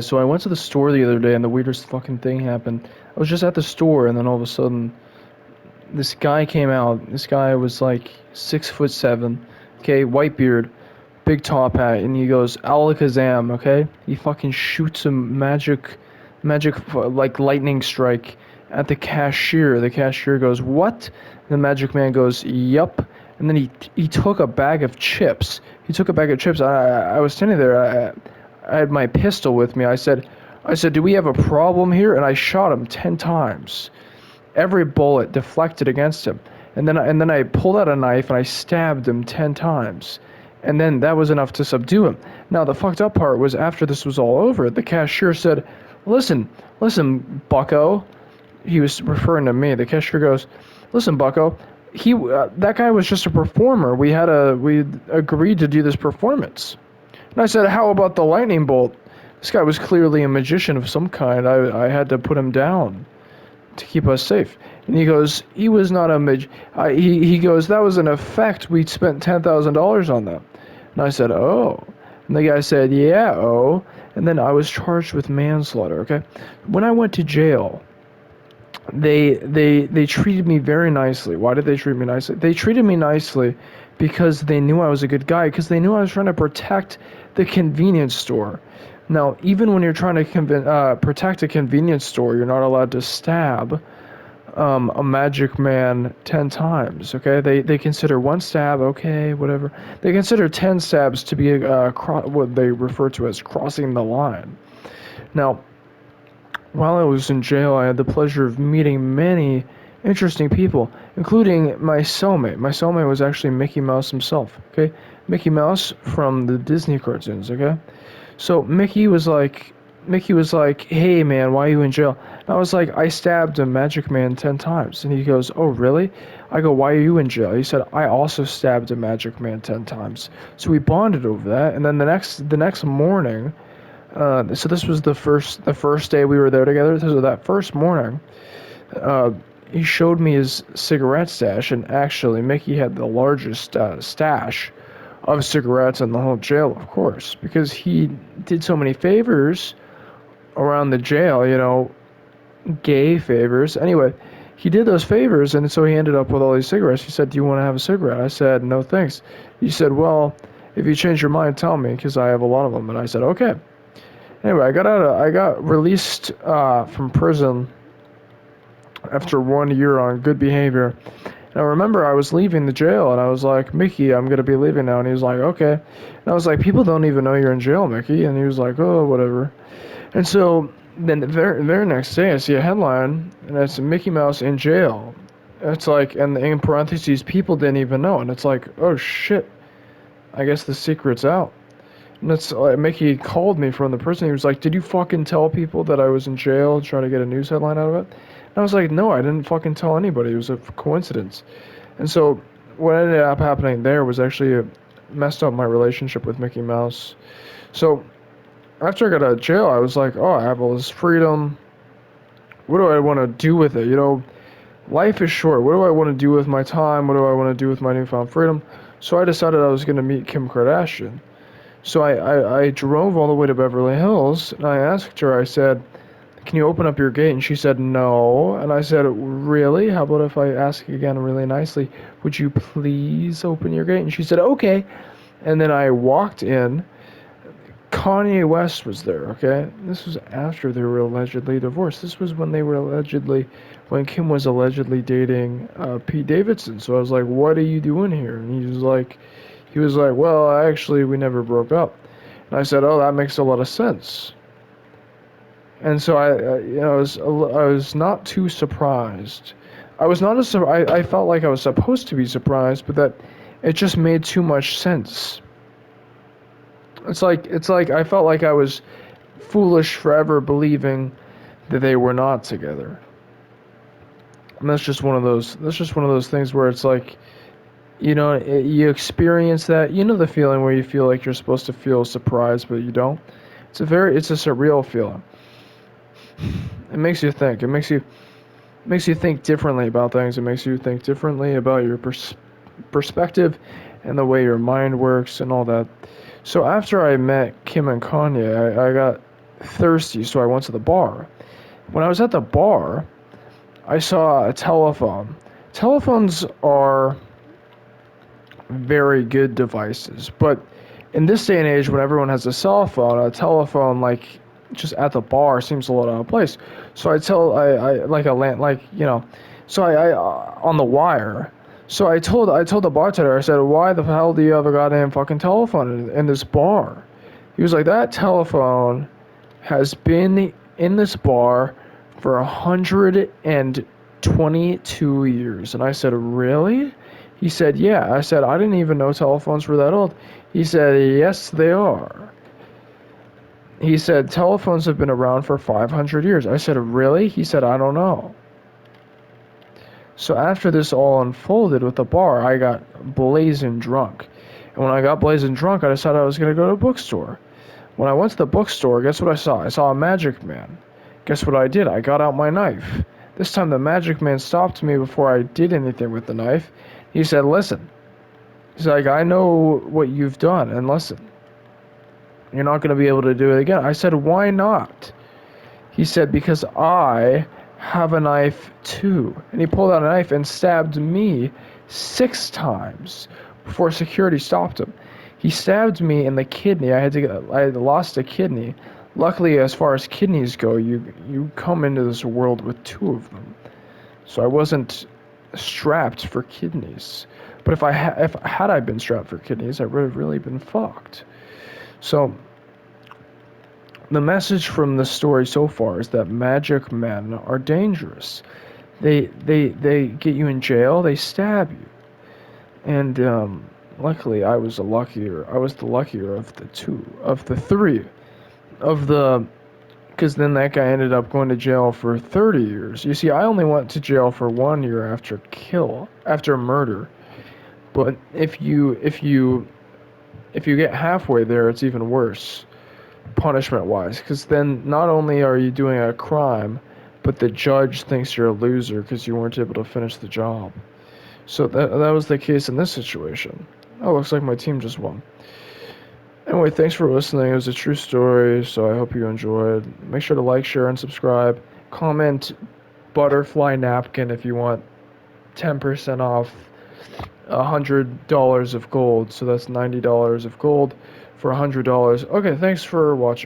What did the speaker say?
So I went to the store the other day and the weirdest fucking thing happened. I was just at the store and then all of a sudden this guy came out. This guy was like 6'7", okay, white beard, big top hat, and he goes Alakazam, okay? He fucking shoots a like lightning strike at the cashier. The cashier goes, "What?" And the Magic Man goes, "Yup." And then he took a bag of chips. He took a bag of chips. I was standing there. I had my pistol with me. I said, "Do we have a problem here?" And I shot him 10 times. Every bullet deflected against him. And then I pulled out a knife and I stabbed him 10 times. And then that was enough to subdue him. Now the fucked up part was after this was all over, the cashier said, "Listen, listen, bucko." He was referring to me. The cashier goes, "Listen, bucko, that guy was just a performer. We agreed to do this performance." And I said, "How about the lightning bolt? This guy was clearly a magician of some kind. I had to put him down to keep us safe." And he goes, "He was not a he goes, "That was an effect. We spent $10,000 on that." And I said, "Oh." And the guy said, "Yeah, oh." And then I was charged with manslaughter, okay? When I went to jail, they treated me very nicely. Why did they treat me nicely? They treated me nicely because they knew I was a good guy, because they knew I was trying to protect the convenience store. Now, even when you're trying to protect a convenience store, you're not allowed to stab a Magic Man 10 times, okay? They consider one stab, okay, whatever. They consider 10 stabs to be what they refer to as crossing the line. Now, while I was in jail, I had the pleasure of meeting many interesting people, including my cellmate. My cellmate was actually Mickey Mouse himself, okay? Mickey Mouse from the Disney cartoons, okay? So Mickey was like, "Hey man, why are you in jail?" And I was like, "I stabbed a Magic Man 10 times." And he goes, "Oh really?" I go, "Why are you in jail?" He said, "I also stabbed a Magic Man 10 times." So we bonded over that. And then the next morning, so this was the first day we were there together. So that first morning, uh, he showed me his cigarette stash, and actually Mickey had the largest stash of cigarettes in the whole jail, of course, because he did so many favors around the jail, gay favors. Anyway, he did those favors, and so he ended up with all these cigarettes. He said, "Do you want to have a cigarette?" I said, "No, thanks." He said, "Well, if you change your mind, tell me, because I have a lot of them." And I said, "Okay." Anyway, I got released from prison after 1 year on good behavior. And I remember I was leaving the jail, and I was like, "Mickey, I'm gonna be leaving now." And he was like, "Okay." And I was like, "People don't even know you're in jail, Mickey." And he was like, "Oh, whatever." And so then the very next day, I see a headline, and it's Mickey Mouse in jail. It's like, and in parentheses, people didn't even know, and it's like, oh shit, I guess the secret's out. And that's Mickey called me from the prison. He was like, "Did you fucking tell people that I was in jail, trying to get a news headline out of it?" And I was like, "No, I didn't fucking tell anybody. It was a coincidence." And so what ended up happening there was actually messed up my relationship with Mickey Mouse. So after I got out of jail, I was like, "Oh, I have all this freedom. What do I want to do with it? Life is short. What do I want to do with my time? What do I want to do with my newfound freedom?" So I decided I was going to meet Kim Kardashian. So I drove all the way to Beverly Hills, and I asked her, I said, "Can you open up your gate?" And she said, "No." And I said, "Really? How about if I ask again really nicely, would you please open your gate?" And she said, "Okay." And then I walked in. Kanye West was there, okay? This was after they were allegedly divorced. This was when Kim was allegedly dating Pete Davidson. So I was like, "What are you doing here?" And he was like, "Well, actually, we never broke up." And I said, "Oh, that makes a lot of sense." And so I was not too surprised. I was not I felt like I was supposed to be surprised, but that it just made too much sense. It's like I felt like I was foolish forever believing that they were not together. And that's just one of those things where it's like, you experience that, the feeling where you feel like you're supposed to feel surprised but you don't. It's a surreal feeling. It makes you think. It makes you think differently about things. It makes you think differently about your perspective and the way your mind works and all that. So after I met Kim and Kanye, I got thirsty, so I went to the bar. When I was at the bar, I saw a telephone. Telephones are very good devices, but in this day and age, when everyone has a cell phone, a telephone like just at the bar seems a little out of place. So I like a land like so I on the wire. So I told the bartender, I said, why the hell do you have a goddamn fucking telephone in this bar? He was like, that telephone has been in this bar for 122 years. And I said, really? He said, yeah. I said, I didn't even know telephones were that old. He said, yes, they are. He said, telephones have been around for 500 years. I said, really? He said, I don't know. So after this all unfolded with the bar, I got blazing drunk. And when I got blazing drunk, I decided I was going to go to a bookstore. When I went to the bookstore, guess what I saw? I saw a magic man. Guess what I did? I got out my knife. This time the magic man stopped me before I did anything with the knife. He said, listen. He's like, I know what you've done, and listen. You're not going to be able to do it again. I said, why not? He said, because I have a knife too. And he pulled out a knife and stabbed me 6 times before security stopped him. He stabbed me in the kidney. I had lost a kidney. Luckily, as far as kidneys go, you come into this world with 2 of them. So I wasn't strapped for kidneys. But if had I been strapped for kidneys, I would have really been fucked. So the message from the story so far is that magic men are dangerous. They get you in jail. They stab you. And luckily, I was the luckier of the three, because then that guy ended up going to jail for 30 years. You see, I only went to jail for 1 year after murder. But if you get halfway there, it's even worse, punishment-wise, because then not only are you doing a crime, but the judge thinks you're a loser because you weren't able to finish the job. So that was the case in this situation. Oh, looks like my team just won. Anyway, thanks for listening. It was a true story, so I hope you enjoyed. Make sure to like, share, and subscribe. Comment butterfly napkin if you want 10% off $100 of gold. So that's $90 of gold for $100. Okay, thanks for watching.